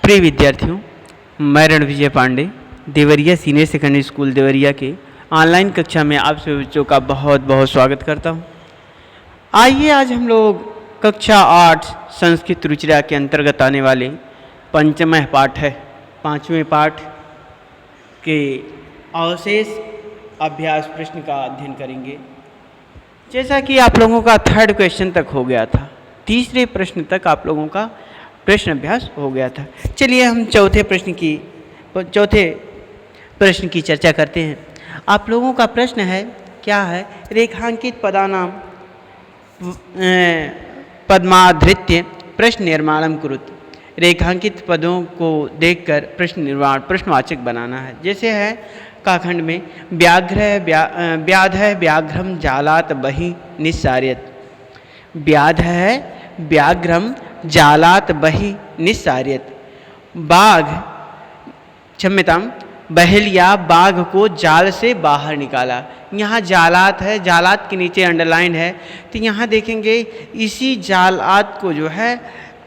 प्रिय विद्यार्थियों, मैं Ranvijay Pandey Deoria senior secondary school Deoria के ऑनलाइन कक्षा में आप सभी बच्चों का बहुत बहुत स्वागत करता हूं। आइए आज हम लोग कक्षा 8 संस्कृत रुचिरा के अंतर्गत आने वाले पंचमः पाठ है 5वें पाठ के अवशेष अभ्यास प्रश्न का अध्ययन करेंगे। जैसा कि आप लोगों का 3rd क्वेश्चन तक हो गया था, तीसरे प्रश्न तक आप लोगों का प्रश्न अभ्यास हो गया था। चलिए हम चौथे प्रश्न की चर्चा करते हैं। आप लोगों का प्रश्न है, क्या है? रेखांकित पदानाम पद्माधृत्य प्रश्न निर्माणम कुरुत। रेखांकित पदों को देखकर प्रश्नवाचक बनाना है। जैसे है काखंड में व्याध व्याघ्रम जालात बहि निस्सार्यत। व्याध है व्याघ्रम जालात बहि निस्सार्यत। बाघ क्षम्यताम बहेलिया बाघ को जाल से बाहर निकाला। यहाँ जालात है, जालात के नीचे अंडरलाइन है, तो यहाँ देखेंगे इसी जालात को जो है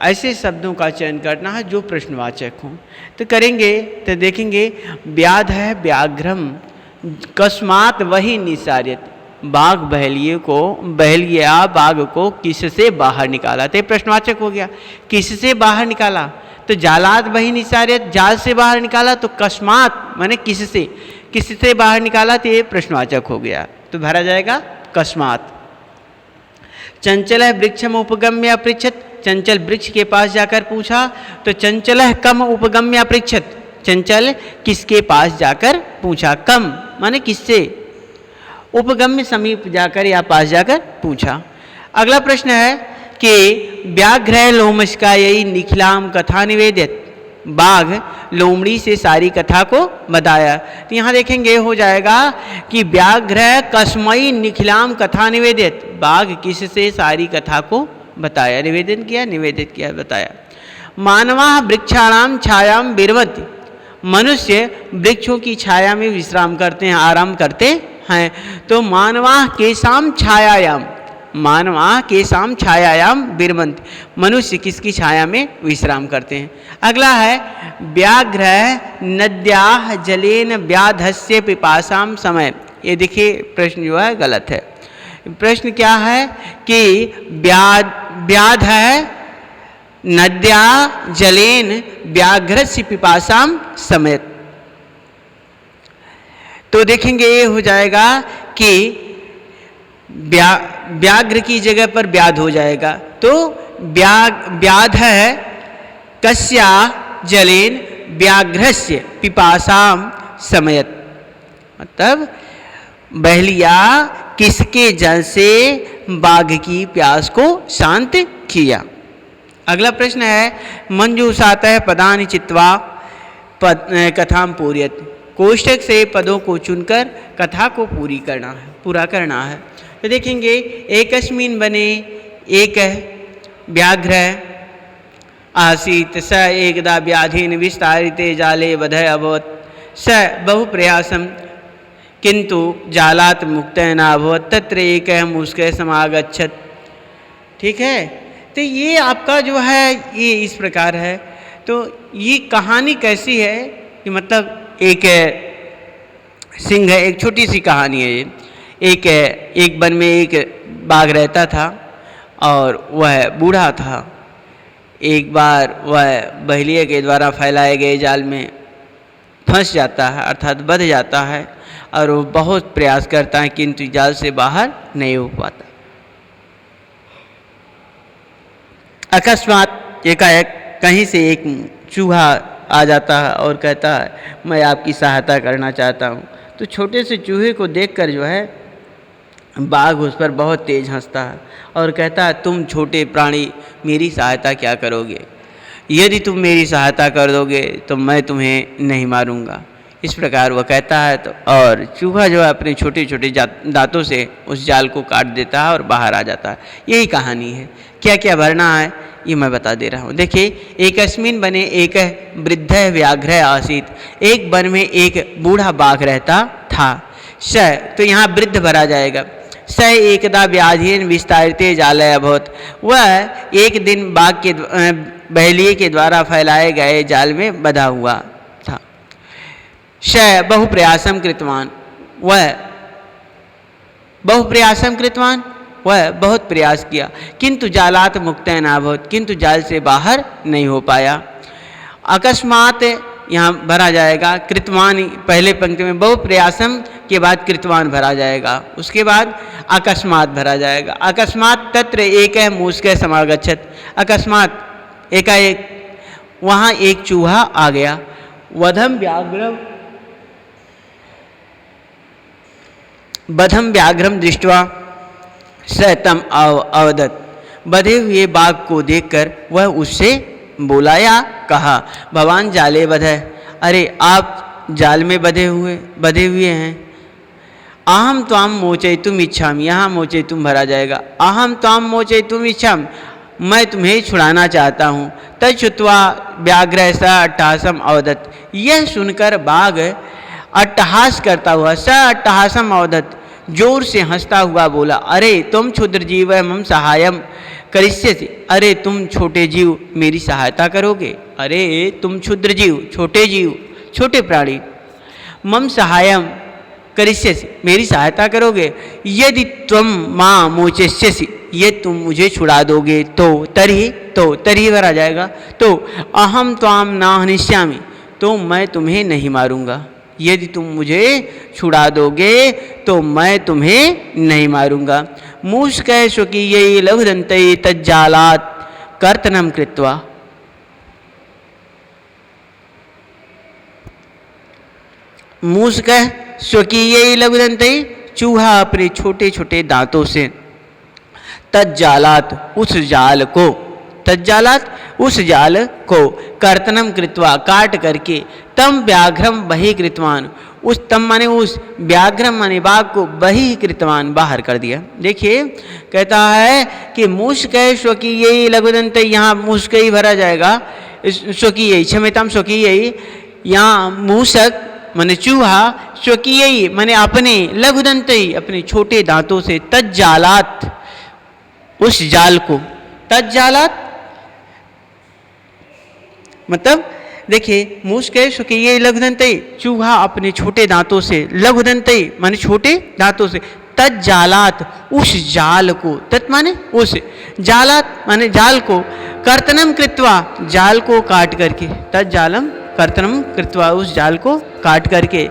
ऐसे शब्दों का चयन करना है जो प्रश्नवाचक हों। तो करेंगे तो देखेंगे व्याध है व्याघ्रम कस्मात वही निस्सार्यत। बाघ बहेलिया बाघ को किससे बाहर निकाला, तो प्रश्नवाचक हो गया। किससे बाहर निकाला तो जालात वही निस्सार्यत, जाल से बाहर निकाला तो कस्मात माने किससे बाहर निकाला तो ये प्रश्नवाचक हो गया, तो भरा जाएगा कस्मात। चंचल है वृक्षम उपगम्य अपृच्छत। चंचल वृक्ष के पास जाकर पूछा तो चंचल है कम उपगम्य अपृच्छत। चंचल किसके पास जाकर पूछा, कम माने किससे, उपगम्य समीप जाकर या पास जाकर पूछा। अगला प्रश्न है कि व्याघ्र लोमशकायी निखिलाम कथा निवेदित। बाघ लोमड़ी से सारी कथा को बताया। तो यहाँ देखेंगे हो जाएगा कि व्याघ्र कस्मई निखिलाम कथा निवेदित। बाघ किससे सारी कथा को बताया, निवेदित किया बताया। मानवा वृक्षाणाम छायाम विरमति। मनुष्य वृक्षों की छाया में विश्राम करते हैं, आराम करते हैं। तो मानवा केशाम छायायाम विरमन्ति। मनुष्य किसकी छाया में विश्राम करते हैं। अगला है व्याघ्र नद्याः जलेन व्याधस्य पिपासाम समय। ये देखिए प्रश्न जो है गलत है। प्रश्न क्या है कि व्याध है नद्या जलेन व्याघ्रस्य पिपासाम समय। तो देखेंगे ये हो जाएगा कि व्याघ्र की जगह पर व्याध हो जाएगा। तो व्याध है कस्या जलेन व्याघ्रस्य पिपासाम समयत। मतलब बहेलिया किसके जल से बाघ की प्यास को शांत किया। अगला प्रश्न है मंजूषातः पदानि चित्वा कथाम पूरयत। कोष्ठक से पदों को चुनकर कथा को पूरा करना है। तो देखेंगे एकस्मिन् वने एक व्याघ्र आसीत् स एकदा व्याधेन विस्तारिते जाले वधः अभवत्। स बहु प्रयासं किंतु जालात् मुक्तः न अभवत्। तत्र एकः मूषकः समागच्छत्। ठीक है, तो ये आपका जो है ये इस प्रकार है। तो ये कहानी कैसी है कि मतलब एक सिंह है, एक छोटी सी कहानी है ये। एक वन में एक बाघ रहता था और वह बूढ़ा था। एक बार वह बहेलिया के द्वारा फैलाए गए जाल में फंस जाता है, अर्थात बंध जाता है, और वो बहुत प्रयास करता है किंतु जाल से बाहर नहीं हो पाता। अकस्मात एकाएक कहीं से एक चूहा आ जाता है और कहता है मैं आपकी सहायता करना चाहता हूँ। तो छोटे से चूहे को देखकर जो है बाघ उस पर बहुत तेज हंसता है और कहता है तुम छोटे प्राणी मेरी सहायता क्या करोगे, यदि तुम मेरी सहायता कर दोगे तो मैं तुम्हें नहीं मारूंगा। इस प्रकार वह कहता है। तो और चूहा जो है अपने छोटे छोटे दांतों से उस जाल को काट देता है और बाहर आ जाता है। यही कहानी है। क्या क्या भरना है ये मैं बता दे रहा हूँ। देखिए एकस्मिन् वने एक वृद्ध व्याघ्र आसीत्। एक वन में एक बूढ़ा बाघ रहता था। स तो यहाँ वृद्ध भरा जाएगा। स एकदा व्याधेन विस्तारिते जाले अभवत्। वह एक दिन बहेलिये के द्वारा फैलाए गए जाल में बंधा हुआ था। श बहुप्रयासम कृतवान, वह बहुप्रयासम कृतवान, वह बहुत प्रयास किया, किंतु जालात मुक्त नाभवत, किंतु जाल से बाहर नहीं हो पाया। अकस्मात यहाँ भरा जाएगा कृतवान, पहले पंक्ति में बहुप्रयासम के बाद कृतवान भरा जाएगा, उसके बाद अकस्मात भरा जाएगा। अकस्मात तत्र एक है मूषक समागच्छत, अकस्मात एकाएक वहाँ एक चूहा आ गया। बधम व्याघ्रम दृष्टवा स तम अवदत, बधे हुए बाघ को देखकर वह उससे बोला या कहा, भगवान जाले बधे, अरे आप जाल में बधे हुए हैं। अहम त्वाम मोचयितुम इच्छामि, यहाँ मोचयितुम भरा जाएगा। अहम त्वाम मोचयितुम इच्छामि, मैं तुम्हें छुड़ाना चाहता हूँ। तच्छ्रुत्वा व्याघ्र स अट्टहासम अवदत, यह सुनकर बाघ अट्टहास करता हुआ, स अट्टहासम अवदत, जोर से हंसता हुआ बोला, अरे तुम क्षुद्र जीव मम सहायम करिष्यसि, अरे तुम छोटे जीव मेरी सहायता करोगे। अरे तुम क्षुद्र जीव, छोटे जीव, छोटे प्राणी, मम सहायम करिष्यसि, मेरी सहायता करोगे। यदि तुम माँ मोचयिष्यसि, ये तुम मुझे छुड़ा दोगे तो तरी भरा जाएगा, तो अहम त्वाम न हनिष्यामि, तो मैं तुम्हें नहीं मारूंगा। यदि तुम मुझे छुड़ा दोगे तो मैं तुम्हें नहीं मारूंगा। मूषक स्वकीय लघुदंतै तज्जालात् कर्तनम कृत्वा, मूषक स्वकीय लघुदंतै, चूहा अपने छोटे छोटे दांतों से, तज्जालात उस जाल को, तज्जालात उस जाल को, कर्तनम कृत्वा काट करके, तम व्याघ्रम बहि कृतवान, उस तम माने उस, व्याघ्रम माने बाघ को, बहि कृतवान बाहर कर दिया। देखिए कहता है कि मूषक स्वकीय लघुदंत, यहाँ मूषक ही भरा जाएगा, स्वकीय क्षम्यताम स्वकीय, यहाँ मूषक माने चूहा, स्वकीय माने अपने, लघुदंत अपने छोटे दांतों से, तज्जालात उस जाल को, तज्जालात मतलब देखिए मूषक स्वकीय लघुदंतै, चूहा अपने छोटे दांतों से, लघुदंतै माने छोटे दांतों से, तज्जालात उस जाल को, तत् माने उस, जालात माने जाल को, कर्तनम कृत्वा जाल को काट करके, तज्जालम कर्तनम कृत्वा उस जाल को काट करके,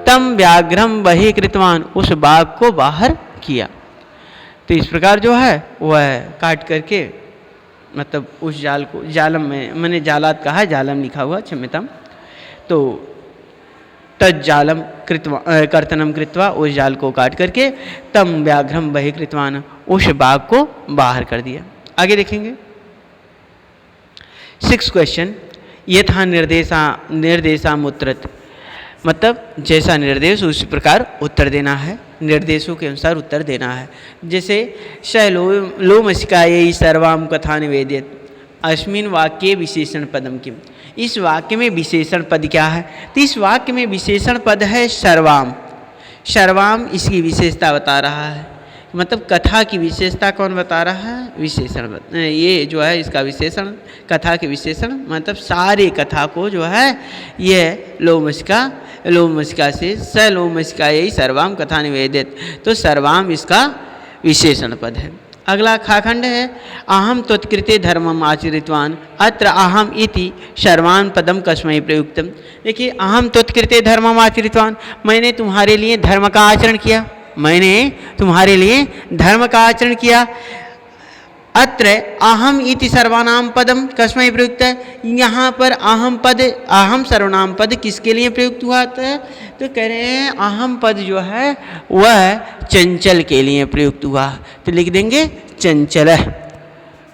तम व्याघ्रम बहि कृतवान उस बाघ को बाहर किया। तो इस प्रकार जो है वह काट करके, मतलब उस जाल को, जालम में मैंने जालात कहा, जालम लिखा हुआ क्षम्यताम, तो तज्जालम कृत्वा कर्तनम कृत्वा उस जाल को काट करके, तम व्याघ्रम बहि कृतवान उस बाघ को बाहर कर दिया। आगे देखेंगे 6 क्वेश्चन, यथा निर्देशामुत्तरत, मतलब जैसा निर्देश उसी प्रकार उत्तर देना है, निर्देशों के अनुसार उत्तर देना है। जैसे लोमशिकायै सर्वाम कथा निवेदित, अस्मिन वाक्ये विशेषण पदम किम, इस वाक्य में विशेषण पद क्या है? तो इस वाक्य में विशेषण पद है सर्वाम। सर्वाम इसकी विशेषता बता रहा है, मतलब कथा की विशेषता कौन बता रहा है? विशेषण। ये जो है इसका विशेषण, कथा के विशेषण मतलब सारे कथा को जो है ये लोमशिका से स लोमशिका यही सर्वाम कथा निवेदित, तो सर्वाम इसका विशेषण पद है। अगला खाखंड है, अहम त्वत्कृते धर्मम आचरितवान, अत्र अहम इति सर्वान पदम कस्मै प्रयुक्तम। देखिए अहम त्वत्कृते धर्मम आचरितवान, मैंने तुम्हारे लिए धर्म का आचरण किया, मैंने तुम्हारे लिए धर्म का आचरण किया। अत्र अहम इति सर्वनाम पदम कस्मै प्रयुक्त है, यहाँ पर अहम पद, अहम सर्वनाम पद किसके लिए प्रयुक्त हुआ है? तो कह रहे हैं अहम पद जो है वह चंचल के लिए प्रयुक्त हुआ, तो लिख देंगे चंचल।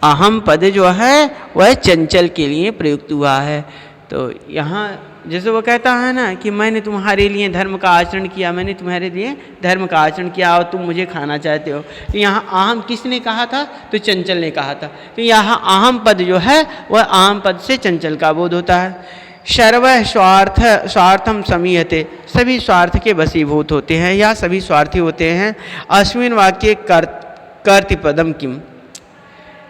अहम पद जो है वह चंचल के लिए प्रयुक्त हुआ है। तो यहाँ जैसे वो कहता है ना कि मैंने तुम्हारे लिए धर्म का आचरण किया, मैंने तुम्हारे लिए धर्म का आचरण किया और तुम मुझे खाना चाहते हो, तो यहाँ अहम किसने कहा था? तो चंचल ने कहा था। तो यहाँ अहम पद जो है वह अहम पद से चंचल का बोध होता है। सर्व स्वार्थम समीयते, सभी स्वार्थ के वशीभूत होते हैं या सभी स्वार्थी होते हैं। अस्मिन वाक्य कर्तृपदम किम,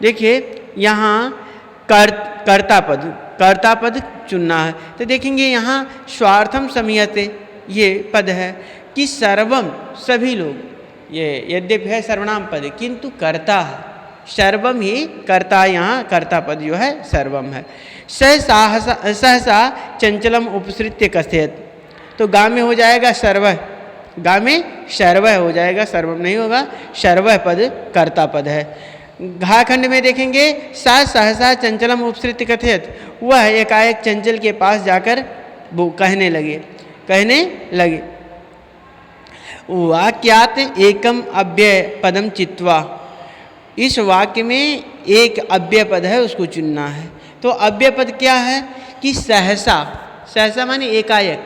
देखिए यहाँ कर्ता पद चुनना है। तो देखेंगे यहाँ स्वार्थम समीयते ये पद है कि सर्वम सभी लोग, ये यद्यपि है सर्वनाम पद किंतु कर्ता है, सर्वम ही कर्ता, यहाँ कर्ता पद जो है सर्वम है। सहसा चंचलम उपसृत्य कथयत, तो गा में हो जाएगा सर्व, गा में सर्व हो जाएगा, सर्वम नहीं होगा, सर्व पद कर्ता पद है। घा खंड में देखेंगे सा सहसा चंचलम उपसृत्य कथयत, वह एकाएक चंचल के पास जाकर वो कहने लगे। वाक्यात एकम अव्यय पदम चित्वा, इस वाक्य में एक अव्यय पद है उसको चुनना है। तो अव्यय पद क्या है कि सहसा माने एकाएक।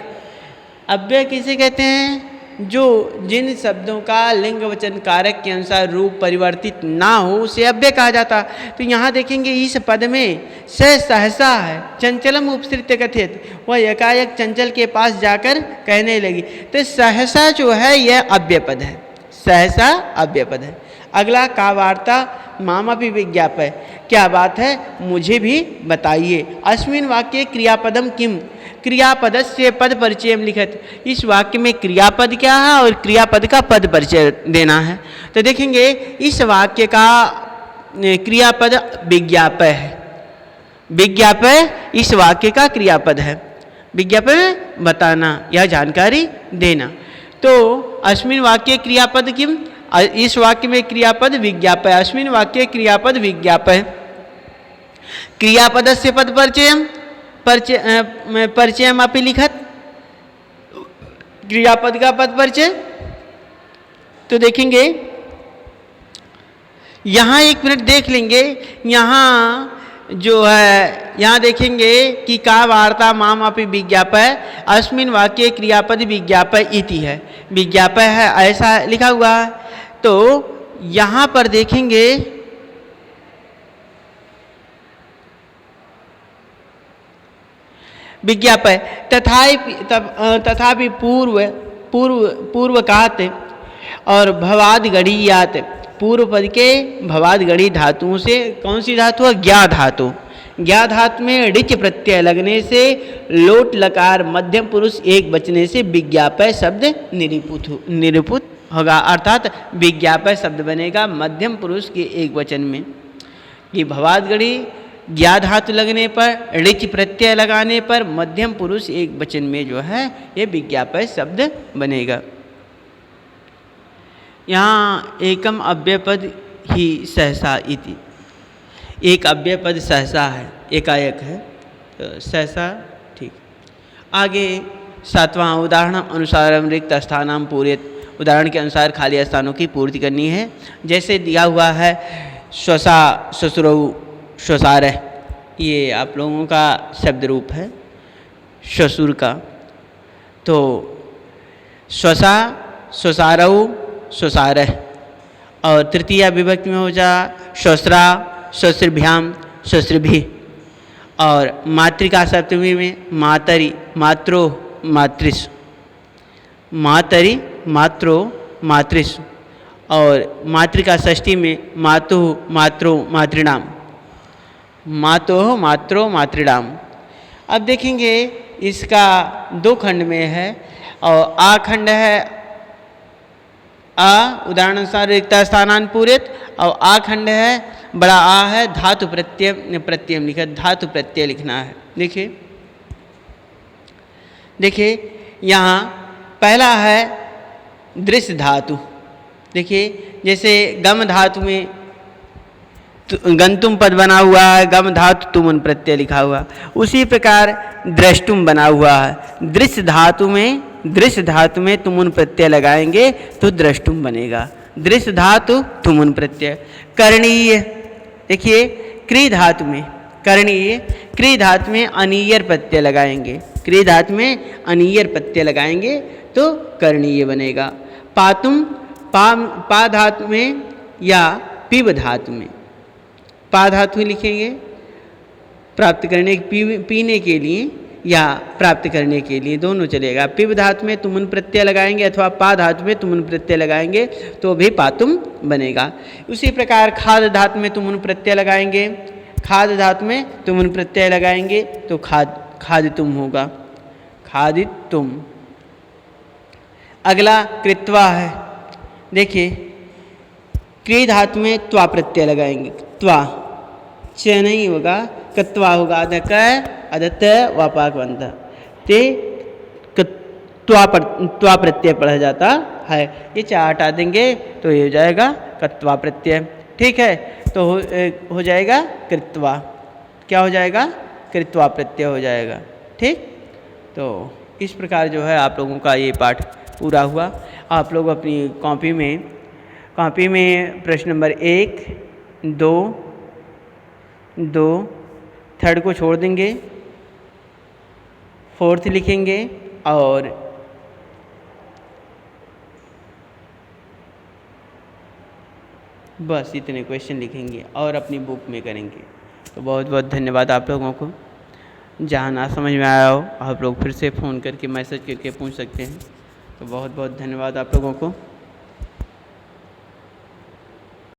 अव्यय किसे कहते हैं? जो जिन शब्दों का लिंग वचन कारक के अनुसार रूप परिवर्तित ना हो उसे अव्यय कहा जाता। तो यहाँ देखेंगे इस पद में सहसा है, चंचलम उपसृत्य कथित, वह एकाएक चंचल के पास जाकर कहने लगी। तो सहसा जो है यह अव्यय पद है, सहसा अव्यय पद है। अगला का वार्ता मामपि विज्ञापय, क्या बात है मुझे भी बताइए। अस्मिन वाक्य क्रियापदम किम, क्रियापदस्य पद परिचय लिखत, इस वाक्य में क्रियापद क्या है और क्रियापद का पद परिचय देना है। तो देखेंगे इस वाक्य का क्रियापद विज्ञापय है, विज्ञापय इस वाक्य का क्रियापद है, विज्ञापय बताना या जानकारी देना। तो अस्मिन वाक्य क्रियापद किम, इस वाक्य में क्रियापद विज्ञापय, अस्मिन वाक्य क्रियापद विज्ञापय। क्रियापद से पद परिचय अपि लिखत, क्रियापद का पद परिचय। तो देखेंगे यहाँ एक मिनट देख लेंगे, यहाँ जो है यहाँ देखेंगे कि का वार्ता माम अपि विज्ञापय, अस्मिन वाक्य क्रियापद विज्ञापय इति है, विज्ञापय है ऐसा लिखा हुआ है। तो यहाँ पर देखेंगे विज्ञापय तथापि पूर्वकात और भवाद गढ़ीयात, पूर्व पद के भवाद गढ़ी धातुओं से, कौन सी धातु है? ज्ञा धातु। ज्ञा धातु में ऋच प्रत्यय लगने से लोट लकार मध्यम पुरुष एक बचने से विज्ञापय शब्द निरूपित होगा, अर्थात विज्ञापय शब्द बनेगा मध्यम पुरुष के एक वचन में। कि भवाद गढ़ी ज्ञा धातु लगने पर, ऋच प्रत्यय लगाने पर मध्यम पुरुष एक वचन में जो है ये विज्ञापय शब्द बनेगा। यहाँ एकम अव्यय पद ही सहसा इति, एक अव्यय पद सहसा है, एकाएक है, तो सहसा ठीक। आगे सातवां उदाहरण अनुसार रिक्त स्थानाम पूरेत, उदाहरण के अनुसार खाली स्थानों की पूर्ति करनी है। जैसे दिया हुआ है स्वसा ससुरऊ स्वसारह, ये आप लोगों का शब्द रूप है ससुर का। तो स्वसा स्वसारऊ स्वसारह, और तृतीया विभक्ति में हो जा स्वस्रा स्वस्रभ्याम स्वस्रभि, और मातृका सप्तमी में मातरि मात्रो मातृस, मातरि मात्रो मातृस, और मातृका षष्ठी में मातु मात्रो मातृणाम, मातो मात्रो मातृणाम। अब देखेंगे इसका दो खंड में है, और आ खंड है आ उदाहरण अनुसार रिक्ता स्थानान पूरित, और आ खंड है बड़ा आ है धातु प्रत्यय लिखा, धातु प्रत्यय लिखना है। देखिए यहाँ पहला है दृश्य धातु। देखिए जैसे गम धातु में गंतुम पद बना हुआ है, गम धातु तुमन प्रत्यय लिखा हुआ, उसी प्रकार द्रष्टुम बना हुआ है। दृश्य धातु में तुमुन प्रत्यय लगाएंगे तो द्रष्टुम बनेगा, दृश्य धातु तुमुन प्रत्यय। करणीय, देखिए क्री धातु में करणीय, क्री धातु में अनीयर प्रत्यय लगाएंगे, क्री धातु में अनीयर प्रत्यय लगाएंगे तो करणीय बनेगा। पातुम पा धातु में या पीव धातु में, पा धातु लिखेंगे प्राप्त करने, पीने के लिए या प्राप्त करने के लिए, दोनों चलेगा। पिव धातु में तुमुन प्रत्यय लगाएंगे अथवा पा धातु में तुमुन प्रत्यय लगाएंगे तो भी पातुम बनेगा। उसी प्रकार खाद धातु में तुमुन प्रत्यय लगाएंगे, खाद धातु में तुम प्रत्यय लगाएंगे तो खादितुम होगा, खादितुम। अगला कृत्वा है। देखिए क्री धातु में त्वा प्रत्यय लगाएंगे, त्वा, च नहीं होगा, कत्वा होगा, अधक अदत वापाक बनता ते त्वा प्रत्यय पढ़ा जाता है। ये चार हटा देंगे तो ये हो जाएगा कत्वा प्रत्यय। ठीक है, तो हो जाएगा कृत्वा। क्या हो जाएगा? कृत्वा प्रत्यय हो जाएगा। ठीक, तो इस प्रकार जो है आप लोगों का ये पाठ पूरा हुआ। आप लोग अपनी कॉपी में प्रश्न नंबर 1, 2, थर्ड को छोड़ देंगे, फोर्थ लिखेंगे और बस इतने क्वेश्चन लिखेंगे और अपनी बुक में करेंगे। तो बहुत बहुत धन्यवाद आप लोगों को। जहाँ ना समझ में आया हो आप लोग फिर से फ़ोन करके मैसेज करके पूछ सकते हैं। तो बहुत बहुत धन्यवाद आप लोगों को।